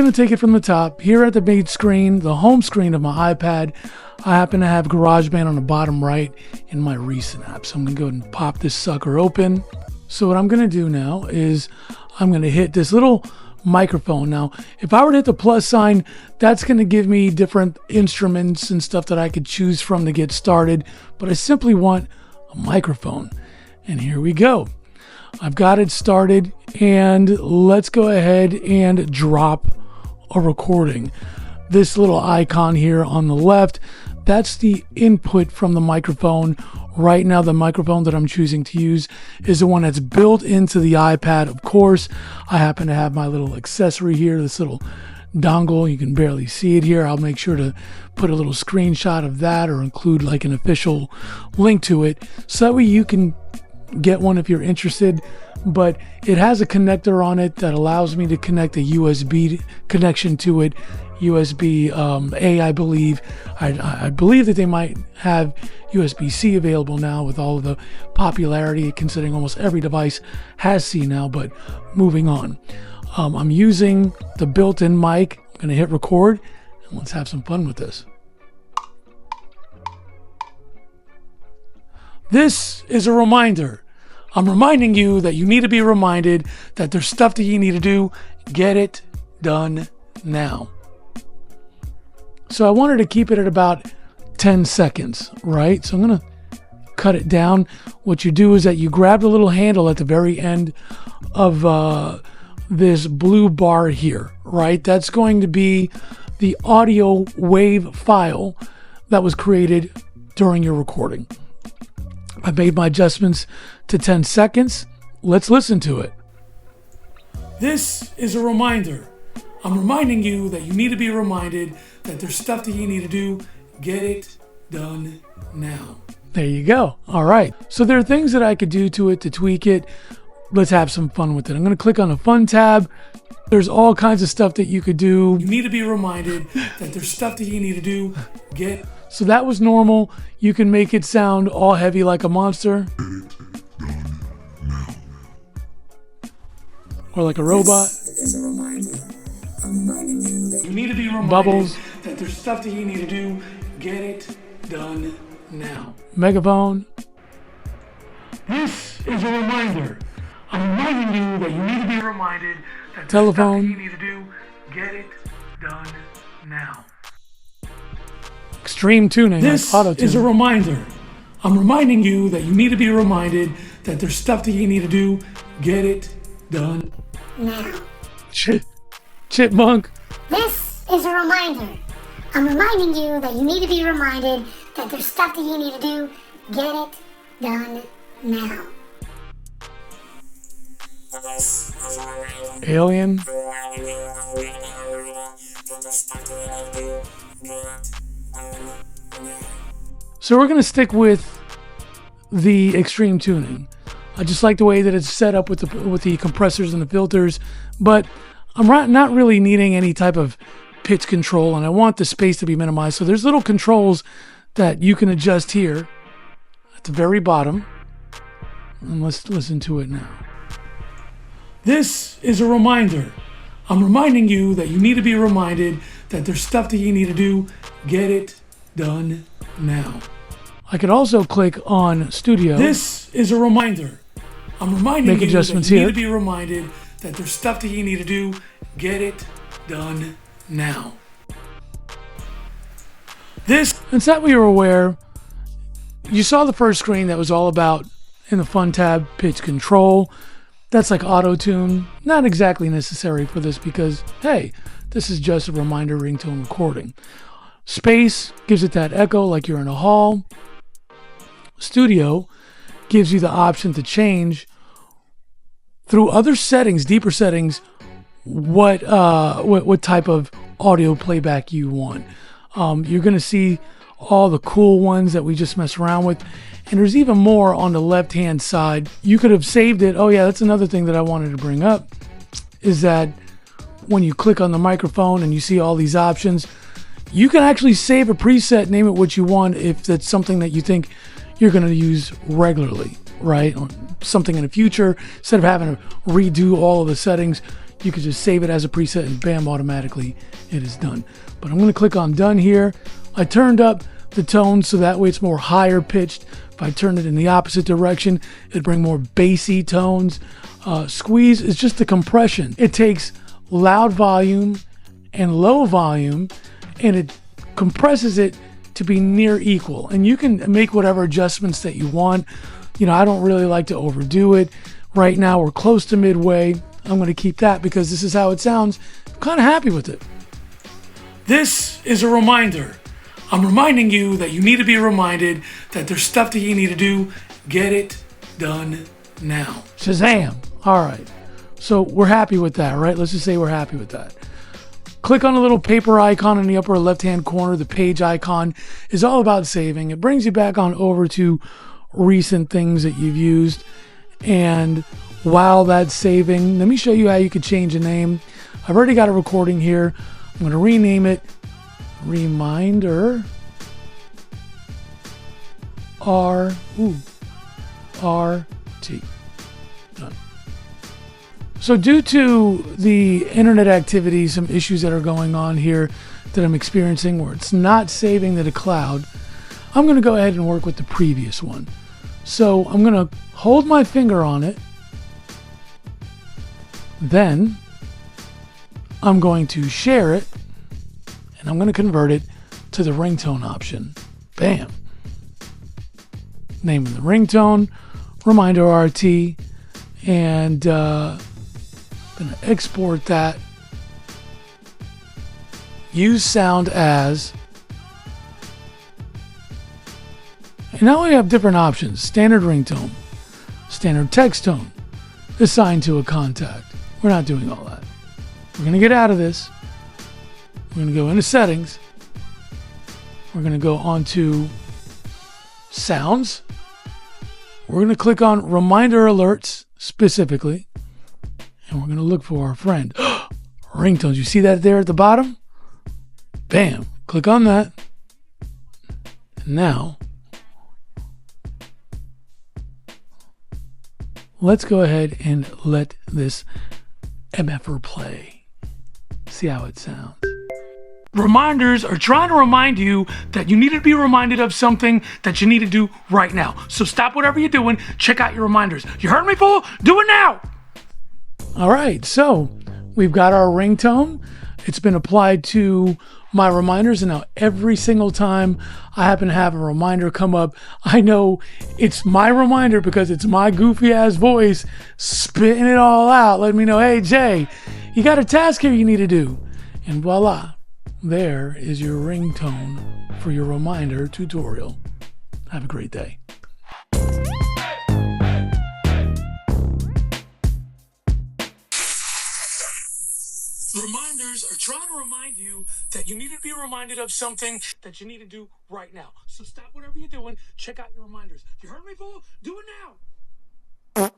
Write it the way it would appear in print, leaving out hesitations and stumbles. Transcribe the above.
going to take it from the top. Here at the main screen, the home screen of my iPad, I happen to have Garageband on the bottom right in my recent apps. So I'm going to go ahead and pop this sucker open. So what I'm going to do now is I'm going to hit this little microphone. Now, if I were to hit the plus sign, that's going to give me different instruments and stuff that I could choose from to get started. But I simply want a microphone. And here we go. I've got it started, and let's go ahead and drop a recording. This little icon here on the left, that's the input from the microphone. Right now, the microphone that I'm choosing to use is the one that's built into the iPad. Of course, I happen to have my little accessory here, this little dongle. You can barely see it here. I'll make sure to put a little screenshot of that or include like an official link to it, so that way you can get one if you're interested. But it has a connector on it that allows me to connect a USB connection to it. USB A, I believe. I believe that they might have USB-C available now with all of the popularity, considering almost every device has C now. But moving on, I'm using the built-in mic. I'm going to hit record, and let's have some fun with this. This is a reminder. I'm reminding you that you need to be reminded that there's stuff that you need to do. Get it done now. So I wanted to keep it at about 10 seconds, right? So I'm going to cut it down. What you do is that you grab the little handle at the very end of this blue bar here, right? That's going to be the audio wave file that was created during your recording. I made my adjustments to 10 seconds. Let's listen to it. This is a reminder. I'm reminding you that you need to be reminded that there's stuff that you need to do. Get it done now. There you go. All right. So there are things that I could do to it to tweak it. Let's have some fun with it. I'm going to click on the Fun tab. There's all kinds of stuff that you could do. You need to be reminded that there's stuff that you need to do. So that was normal. You can make it sound all heavy like a monster. Or like a robot. This is a reminder. I'm reminding you that you need to be reminded Bubbles. That there's stuff that you need to do. Get it done now. Megaphone. This is a reminder. I'm reminding you that you need to be reminded that there's Telephone. stuff that you need to do. Get it done now. Extreme tuning. This like auto-tune. is a reminder. I'm reminding you that you need to be reminded that there's stuff that you need to do. Get it done now. Chipmunk. This is a reminder. I'm reminding you that you need to be reminded that there's stuff that you need to do. Get it done now. This is a reminder. Alien. So we're going to stick with the extreme tuning. I just like the way that it's set up with the compressors and the filters, but I'm not really needing any type of pitch control, and I want the space to be minimized. So there's little controls that you can adjust here at the very bottom. And let's listen to it now. This is a reminder. I'm reminding you that you need to be reminded that there's stuff that you need to do. Get it done now. I could also click on Studio. This is a reminder. I'm reminding Make you adjustments that you here. need to be reminded that there's stuff that you need to do. Get it done now. And so that we were aware, you saw the first screen that was all about, in the Fun tab, pitch control. That's like auto-tune. Not exactly necessary for this because, hey, this is just a reminder ringtone recording. Space gives it that echo like you're in a hall. Studio gives you the option to change through other settings, deeper settings, what type of audio playback you want. You're going to see all the cool ones that we just messed around with. And there's even more on the left-hand side. You could have saved it. Oh yeah, that's another thing that I wanted to bring up, is that when you click on the microphone and you see all these options, you can actually save a preset, name it what you want, if that's something that you think you're going to use regularly, right? Or something in the future. Instead of having to redo all of the settings, you could just save it as a preset and bam, automatically it is done. But I'm going to click on done here. I turned up the tone so that way it's more higher pitched. If I turn it in the opposite direction, it'd bring more bassy tones. Squeeze is just the compression. It takes loud volume and low volume and it compresses it to be near equal. And you can make whatever adjustments that you want. You know, I don't really like to overdo it. Right now we're close to midway. I'm going to keep that because this is how it sounds. I'm kind of happy with it. This is a reminder. I'm reminding you that you need to be reminded that there's stuff that you need to do. Get it done now. Shazam. All right. So we're happy with that, right? Let's just say we're happy with that. Click on the little paper icon in the upper left-hand corner. The page icon is all about saving. It brings you back on over to recent things that you've used. And while that's saving, let me show you how you could change a name. I've already got a recording here. I'm going to rename it Reminder RT. Done. So due to the internet activity, some issues that are going on here that I'm experiencing where it's not saving to the cloud, I'm going to go ahead and work with the previous one. So I'm going to hold my finger on it. Then I'm going to share it and I'm going to convert it to the ringtone option. Bam. Name of the ringtone, Reminder RT, and I'm going to export that. Use sound as. And now we have different options. Standard ringtone, standard text tone, assigned to a contact. We're not doing all that. We're going to get out of this. We're going to go into settings. We're going to go onto sounds. We're going to click on reminder alerts specifically. And we're going to look for our friend. Ringtones. You see that there at the bottom? Bam. Click on that. And now, let's go ahead and let this MFR play. See how it sounds. Reminders are trying to remind you that you need to be reminded of something that you need to do right now. So stop whatever you're doing. Check out your reminders. You heard me, fool? Do it now. All right, so we've got our ringtone. It's been applied to my reminders, and now every single time I happen to have a reminder come up, I know it's my reminder because it's my goofy ass voice spitting it all out, letting me know, hey Jay, you got a task here you need to do. And voila, there is your ringtone for your reminder tutorial. Have a great day. Reminders are trying to remind you that you need to be reminded of something that you need to do right now. So stop whatever you're doing. Check out your reminders. You heard me, fool? Do it now.